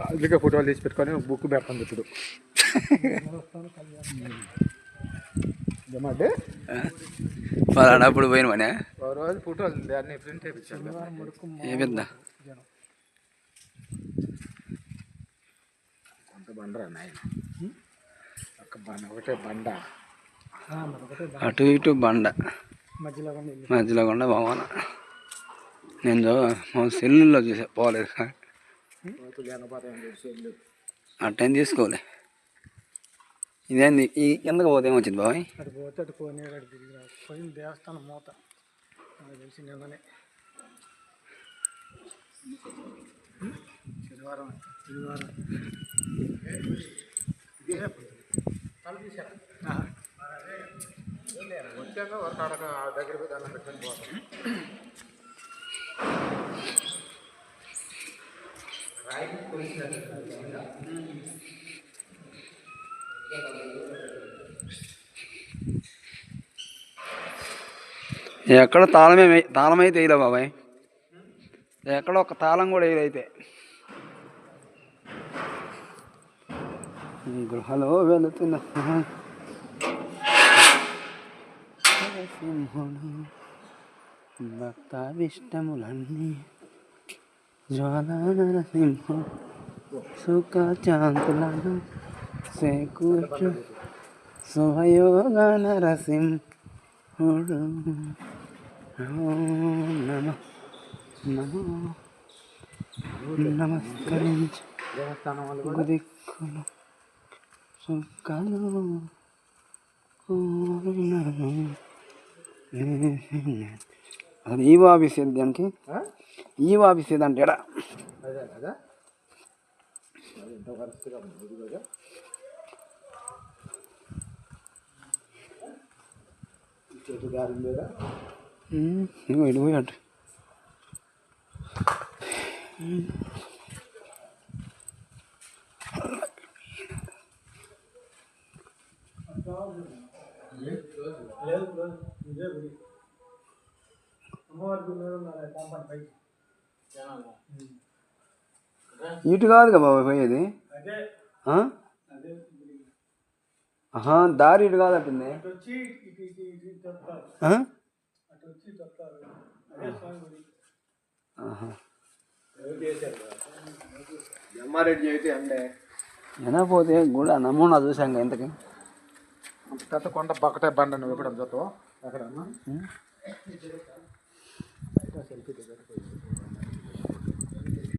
అందుకే ఫోటోలు తీసి పెట్టుకొని బుక్ పెడతాను ఇప్పుడు జమాటే వాళ్ళప్పుడు పోయిన మనే రోజు ఫోటోలు అన్ని ప్రింట్ చేయించాను ఏమిద్దా కొంత బండరా నాయన ఒక బండ ఒకటే బండ అటు ఇటు బండ మధ్యలో కొండ భవన నేను మా సెల్లుల్లో చూసా పోలేదు అట్టేం తీసుకోలే ఇదేంది ఈ కిందకు పోతే ఏమొచ్చింది బాబాయ్ అటు పోతే అటు పోయిన దేవస్థానం మూత నాకు తెలిసి నిన్ననే శనివారం వచ్చాక వర్క్ ఆడక దగ్గర దాన్ని పెట్టుకొని పోతాం ఎక్కడ తాళం అయితే వేయలే బాబాయ్ ఎక్కడ ఒక తాళం కూడా వేయలైతే గృహలో వెళుతున్న సింహుడు భక్తావిష్టములన్నీ జ్వాలా నరసింహం సుఖ చాంతులను సేకూర్చు శుభయోగ నరసింహుడు నమ నమో నమస్కరించు దిక్కులు సుఖాలు అసలు ఈ ఆఫీస్ దానికి ఈ ఆఫీస్ ఏదంటే ఎడా అదే కదా ఎంత వరుసగా ఉంది కదా చెట్టు దారి లేదా ఇటు పోయాడు ఇటు కాదుగా బాబా పోయేది దారి ఇటు కాదంటుంది జమ్మారెడ్డి అయితే అండే ఎలా పోతే కూడా నమూనా చూసాం ఎంతకి అంత పెద్ద కొండ బక్కటే బండ నువ్వు ఎప్పుడు చూస్తావు ఎక్కడన్నా సెల్ఫీ